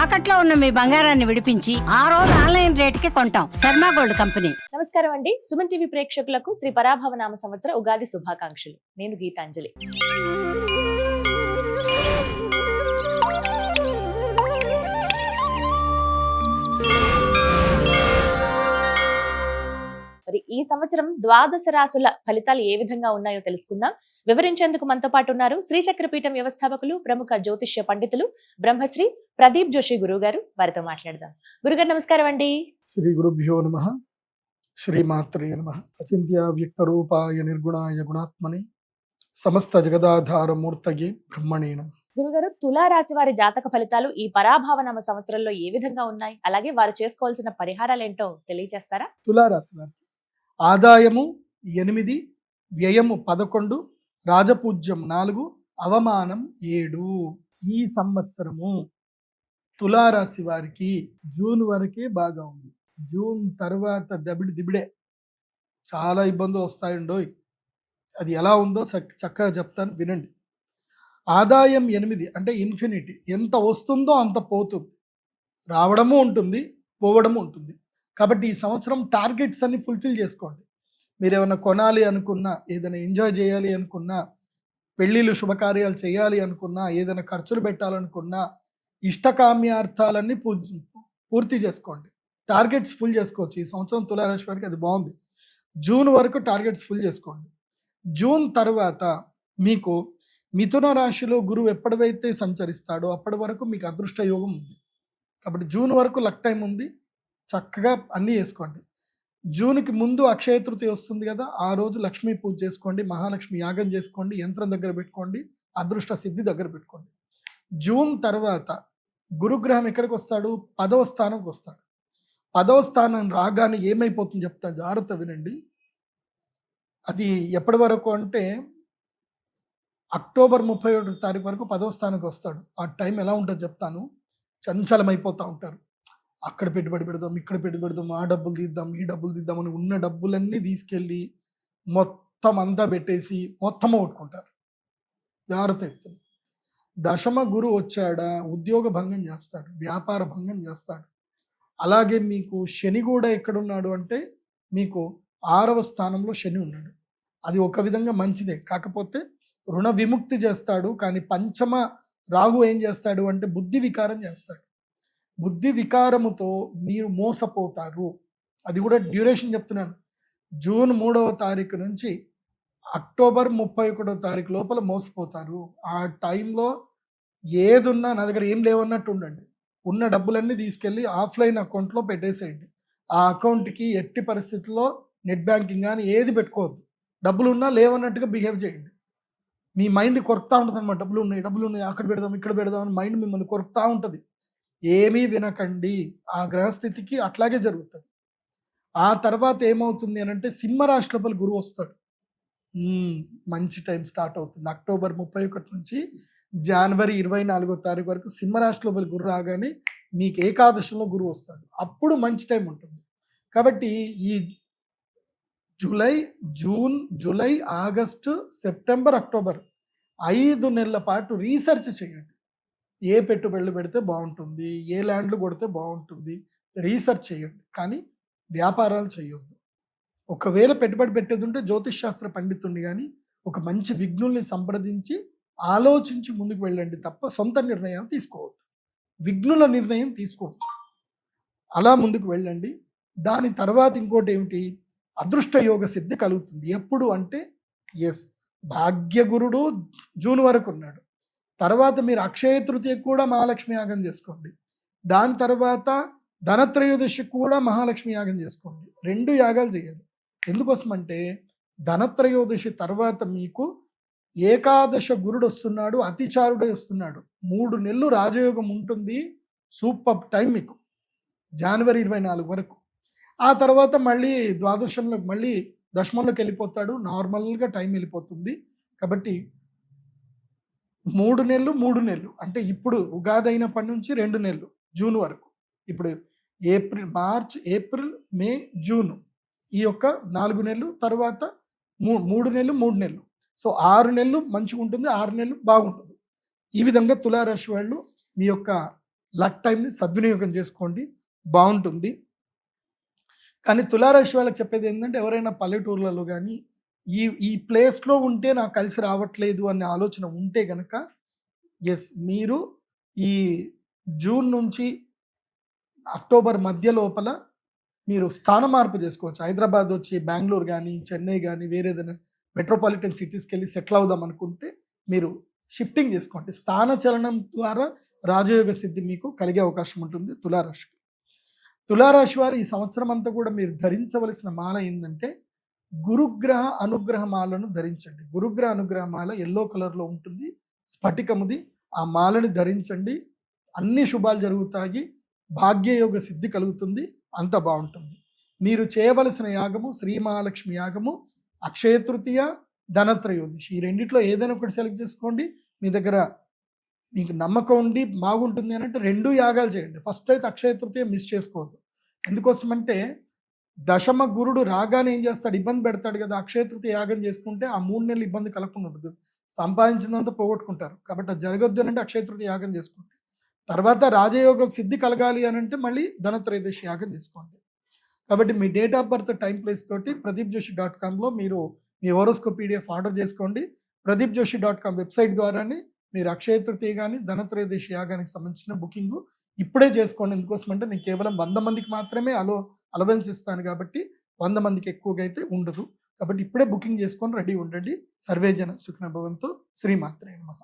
తాకట్లో ఉన్న మీ బంగారాన్ని విడిపించి ఆ రోజు ఆన్లైన్ రేటుకి కొంటాం. Sharma gold company. నమస్కారం అండి. సుమన్ టీవీ ప్రేక్షకులకు శ్రీ పరాభవ నామ సంవత్సర ఉగాది శుభాకాంక్షలు. నేను గీతాంజలి. మరి ఈ సంవత్సరం ద్వాదశ రాసుల ఫలితాలు ఏ విధంగా ఉన్నాయో తెలుసుకుందాం. వివరించేందుకు మనతో పాటు ఉన్నారు శ్రీచక్రపీఠం వ్యవస్థాపకులు, ప్రముఖ జ్యోతిష్య పండితులు బ్రహ్మశ్రీ ప్రదీప్ జోషి గురువు గారు. వారితో మాట్లాడదాం. గురుగారు నమస్కారం అండి. శ్రీ గురుభ్యో నమః. శ్రీమాత్రే నమః. అచింత్య వ్యక్త రూపాయ నిర్గుణాయ గుణాత్మని సమస్త జగదాధార మూర్తయే బ్రహ్మణే నమః. గురుగారు, తులా రాశి వారి జాతక ఫలితాలు ఈ పరాభవనామ సంవత్సరంలో ఏ విధంగా ఉన్నాయి, అలాగే వారు చేసుకోవాల్సిన పరిహారాలు ఏంటో తెలియజేస్తారా? తులారాశి వారికి ఆదాయము 8, వ్యయము 11, రాజపూజ్యం 4, అవమానం 7. ఈ సంవత్సరము తులారాశి వారికి జూన్ వరకే బాగా ఉంది. జూన్ తర్వాత దిబిడే చాలా ఇబ్బందులు వస్తాయండోయ్. అది ఎలా ఉందో చక్కగా చెప్తాను, వినండి. ఆదాయం 8 అంటే ఇన్ఫినిటీ. ఎంత వస్తుందో అంత పోతుంది. రావడము ఉంటుంది, పోవడము ఉంటుంది. కాబట్టి ఈ సంవత్సరం టార్గెట్స్ అన్ని ఫుల్ఫిల్ చేసుకోండి. మీరు ఏమైనా కొనాలి అనుకున్నా, ఏదైనా ఎంజాయ్ చేయాలి అనుకున్నా, పెళ్ళిళ్ళు శుభకార్యాలు చేయాలి అనుకున్నా, ఏదైనా ఖర్చులు పెట్టాలనుకున్నా, ఇష్టకామ్యార్థాలన్నీ పూర్తి చేసుకోండి. టార్గెట్స్ ఫుల్ చేసుకోవచ్చు. ఈ సంవత్సరం తులారాశి వారికి అది బాగుంది. జూన్ వరకు టార్గెట్స్ ఫుల్ చేసుకోండి. జూన్ తర్వాత మీకు మిథున రాశిలో గురువు ఎప్పటివైతే సంచరిస్తాడో అప్పటి వరకు మీకు అదృష్ట యోగం ఉంది. కాబట్టి జూన్ వరకు లక్ టైం ఉంది. చక్కగా అన్నీ చేసుకోండి. జూన్కి ముందు అక్షయ తృతీయ వస్తుంది కదా, ఆ రోజు లక్ష్మీ పూజ చేసుకోండి, మహాలక్ష్మి యాగం చేసుకోండి, యంత్రం దగ్గర పెట్టుకోండి, అదృష్ట సిద్ధి దగ్గర పెట్టుకోండి. జూన్ తర్వాత గురుగ్రహం ఎక్కడికి వస్తాడు? 10వ స్థానంకి వస్తాడు. 10వ స్థానం రాగానే ఏమైపోతుంది చెప్తాను, జాగ్రత్త వినండి. అది ఎప్పటి వరకు అంటే అక్టోబర్ 31వ తారీఖు వరకు 10వ స్థానానికి వస్తాడు. ఆ టైం ఎలా ఉంటుందో చెప్తాను. చంచలం అయిపోతూ ఉంటారు. అక్కడ పెట్టుబడి పెడదాం, ఇక్కడ పెట్టుబడి పెడదాం, ఆ డబ్బులు తీద్దాం, ఈ డబ్బులు తీద్దాం అని ఉన్న డబ్బులన్నీ తీసుకెళ్ళి మొత్తం అంతా పెట్టేసి మొత్తం కొట్టుకుంటారు. జాగ్రత్త ఎత్తుంది. దశమ గురు వచ్చాడా, ఉద్యోగ భంగం చేస్తాడు, వ్యాపార భంగం చేస్తాడు. అలాగే మీకు శని కూడా ఎక్కడున్నాడు అంటే మీకు 6వ స్థానంలో శని ఉన్నాడు. అది ఒక విధంగా మంచిదే, కాకపోతే రుణ విముక్తి చేస్తాడు. కానీ పంచమ రాహు ఏం చేస్తాడు అంటే బుద్ధి వికారం చేస్తాడు. బుద్ధి వికారముతో మీరు మోసపోతారు. అది కూడా డ్యూరేషన్ చెప్తున్నాను. జూన్ 3వ తారీఖు నుంచి అక్టోబర్ 31వ తారీఖు లోపల మోసపోతారు. ఆ టైంలో ఏదున్నా నా దగ్గర ఏం లేవన్నట్టు ఉండండి. ఉన్న డబ్బులన్నీ తీసుకెళ్ళి ఆఫ్లైన్ అకౌంట్లో పెట్టేసేయండి. ఆ అకౌంట్కి ఎట్టి పరిస్థితుల్లో నెట్ బ్యాంకింగ్ కానీ ఏది పెట్టుకోవద్దు. డబ్బులు ఉన్నా లేవన్నట్టుగా బిహేవ్ చేయండి. మీ మైండ్ కొరుకుతూ ఉంటుంది అన్నమాట. డబ్బులు ఉన్నాయి, అక్కడ పెడదాం, ఇక్కడ పెడదాం అని మైండ్ మిమ్మల్ని కొరుకుతూ ఉంటుంది. ఏమీ వినకండి. ఆ గ్రహస్థితికి అట్లాగే జరుగుతుంది. ఆ తర్వాత ఏమవుతుంది అని అంటే సింహరాశి లోపల గురువు వస్తాడు. మంచి టైం స్టార్ట్ అవుతుంది. అక్టోబర్ 31 నుంచి జనవరి 24వ తారీఖు వరకు సింహరాశి లోపల గురు రాగానే మీకు ఏకాదశంలో గురువు వస్తాడు. అప్పుడు మంచి టైం ఉంటుంది. కాబట్టి ఈ June, July, August, September, October 5 నెలల పాటు రీసెర్చ్ చేయండి. ఏ పెట్టుబడులు పెడితే బాగుంటుంది, ఏ ల్యాండ్లు కొడితే బాగుంటుంది, రీసెర్చ్ చేయండి. కానీ వ్యాపారాలు చేయొద్దు. ఒకవేళ పెట్టుబడి పెట్టేది ఉంటే జ్యోతిష్ శాస్త్ర పండితుడిని కానీ ఒక మంచి విఘ్నుల్ని సంప్రదించి ఆలోచించి ముందుకు వెళ్ళండి తప్ప సొంత నిర్ణయాలు తీసుకోవద్దు. విఘ్నుల నిర్ణయం తీసుకోవచ్చు. అలా ముందుకు వెళ్ళండి. దాని తర్వాత ఇంకోటి ఏమిటి, అదృష్ట యోగ సిద్ధి కలుగుతుంది. ఎప్పుడు అంటే భాగ్యగురుడు జూన్ వరకు ఉన్నాడు. తర్వాత మీరు అక్షయ తృతీయ కూడా మహాలక్ష్మి యాగం చేసుకోండి. దాని తర్వాత ధనత్రయోదశి కూడా మహాలక్ష్మి యాగం చేసుకోండి. 2 యాగాలు చేయాలి. ఎందుకోసం అంటే ధనత్రయోదశి తర్వాత మీకు ఏకాదశ గురుడు వస్తున్నాడు, అతిచారుడు వస్తున్నాడు. 3 నెలలు రాజయోగం ఉంటుంది. సూపర్ టైం మీకు జనవరి 24 వరకు. ఆ తర్వాత మళ్ళీ ద్వాదశంలో మళ్ళీ దశమంలోకి వెళ్ళిపోతాడు. నార్మల్గా టైం వెళ్ళిపోతుంది. కాబట్టి 3 నెలలు అంటే ఇప్పుడు ఉగాది అయినప్పటి నుంచి 2 నెలలు జూన్ వరకు. ఇప్పుడు మార్చ్, ఏప్రిల్, మే, జూన్ ఈ యొక్క 4 నెలలు, తర్వాత 3 నెలలు. సో 6 నెలలు మంచిగా ఉంటుంది, 6 నెలలు బాగుంటుంది. ఈ విధంగా తులారాశి వాళ్ళు మీ యొక్క లక్ టైంని సద్వినియోగం చేసుకోండి, బాగుంటుంది. కానీ తులారాశి వాళ్ళకి చెప్పేది ఏంటంటే, ఎవరైనా పల్లెటూర్లలో కానీ ఈ ప్లేస్లో ఉంటే నాకు కలిసి రావట్లేదు అనే ఆలోచన ఉంటే కనుక ఎస్, మీరు ఈ జూన్ నుంచి అక్టోబర్ మధ్య లోపల మీరు స్థాన మార్పు చేసుకోవచ్చు. హైదరాబాద్ వచ్చి బెంగళూరు కానీ, చెన్నై కానీ, వేరే ఏదైనా మెట్రోపాలిటన్ సిటీస్కి వెళ్ళి సెటిల్ అవుదాం అనుకుంటే మీరు షిఫ్టింగ్ చేసుకోండి. స్థాన చలనం ద్వారా రాజయోగ సిద్ధి మీకు కలిగే అవకాశం ఉంటుంది తులారాశికి. తులారాశి వారు ఈ సంవత్సరం అంతా కూడా మీరు ధరించవలసిన మాల ఏంటంటే గురుగ్రహ అనుగ్రహ మాలను ధరించండి. గురుగ్రహ అనుగ్రహ మాల ఎల్లో కలర్లో ఉంటుంది, స్ఫటికముది. ఆ మాలని ధరించండి, అన్ని శుభాలు జరుగుతాయి, భాగ్యయోగ సిద్ధి కలుగుతుంది, అంత బాగుంటుంది. మీరు చేయవలసిన యాగము శ్రీ మహాలక్ష్మి యాగము, అక్షయ తృతీయ, ధనత్రయోదశి. ఈ రెండిట్లో ఏదైనా ఒకటి సెలెక్ట్ చేసుకోండి. మీ దగ్గర మీకు నమ్మకం ఉండి బాగుంటుంది అని అంటే 2 యాగాలు చేయండి. ఫస్ట్ అయితే అక్షయ తృతీయ మిస్ చేసుకోవద్దు. ఎందుకోసమంటే దశమ గురుడు రాగానే ఏం చేస్తాడు, ఇబ్బంది పెడతాడు కదా. అక్షయ తృతీయ యాగం చేసుకుంటే ఆ 3 నెలలు ఇబ్బంది కలగకుండా ఉంటుంది, సంపాదించినంత పోగొట్టుకుంటారు. కాబట్టి అది జరగొద్దు అని అంటే అక్షయ తృతీయ యాగం చేసుకోండి. తర్వాత రాజయోగ సిద్ధి కలగాలి అని అంటే మళ్ళీ ధనత్రయోదశి యాగం చేసుకోండి. కాబట్టి మీ date of birth, time, place తోటి pradeepjoshi.comలో మీరు మీ హోరోస్కోప్ PDF ఆర్డర్ చేసుకోండి. pradeepjoshi.com వెబ్సైట్ ద్వారానే మీరు అక్షయ తృతీయ కానీ ధనత్రయోదశి యాగానికి సంబంధించిన బుకింగ్ ఇప్పుడే చేసుకోండి. ఎందుకోసమంటే నేను కేవలం 100 మందికి మాత్రమే అలవెన్స్ ఇస్తాను కాబట్టి 100 మందికి ఎక్కువగా అయితే ఉండదు. కాబట్టి ఇప్పుడే బుకింగ్ చేసుకొని రెడీ ఉండండి. సర్వేజన సుఖినో భవంతు. శ్రీమాత్రే నమః.